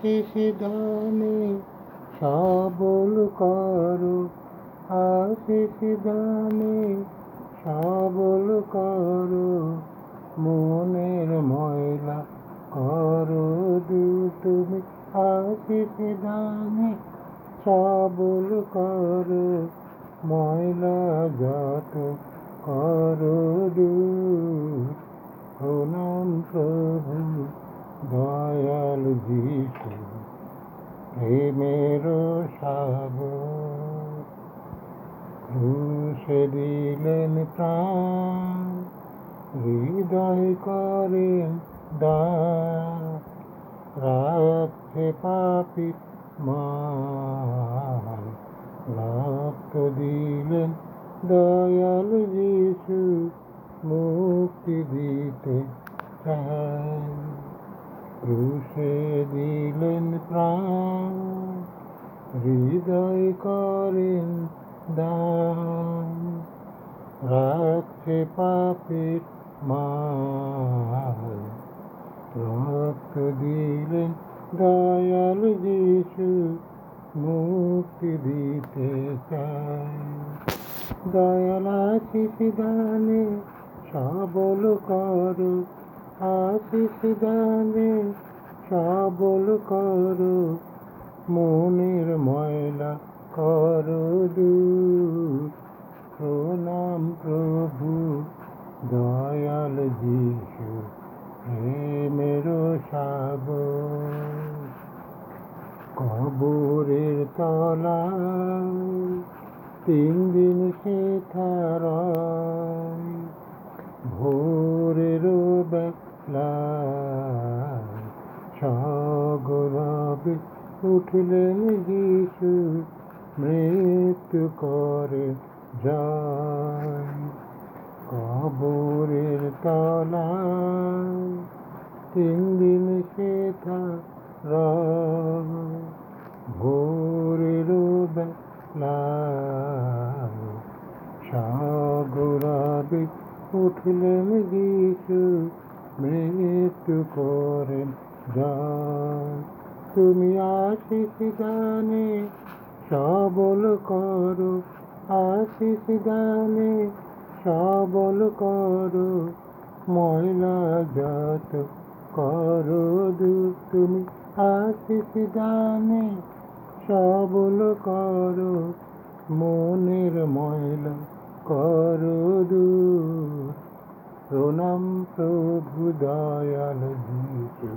আশিস দানে সবল করো, আশিস দানে সবল করো, মনের ময়লা করো দূর তুমি। আশিস দানে সবল করো, ময়লা যত করো দূর। প্রণাম প্রভু দয়াল যিশু, প্রেমের সাগর। ক্রুশে দিলেন প্রাণ, হৃদয় করেন দান, রাখতে পাপী মান। রক্ত দিলেন দয়াল যিশু, মুক্তি দিতে চান। ক্রুশে দিলেন প্রাণ, হৃদয় করেন দান, রাখতে পাপীর মান। রক্ত দিলেন দয়াল যিশু, মুক্তি দিতে চান। দয়াল আশিস দানে সবল করো, আশিস দানে সবল করো, মনের ময়লা করো দূর। প্রণাম প্রভু দয়াল যিশু, প্রেমের সাগর। কবরের তলায় 3 দিন সে থারায়, ভোরের বেলায় সগৌরবে উঠলেন যিশু, মৃত্যু করে জয়। কবরের তলায় 3 দিন সে থারায়, ভোরের বেলায় সগৌরবে উঠলেন যিশু, মৃত্যু করেন জয়। তুমি আশিস দানে সবল করো, আশিস দানে সবল করো, ময়লা যত করো দূর তুমি। আশিস দানে সবল করো, মনের ময়লা করো দূর। প্রণাম প্রভু দয়াল যিশু,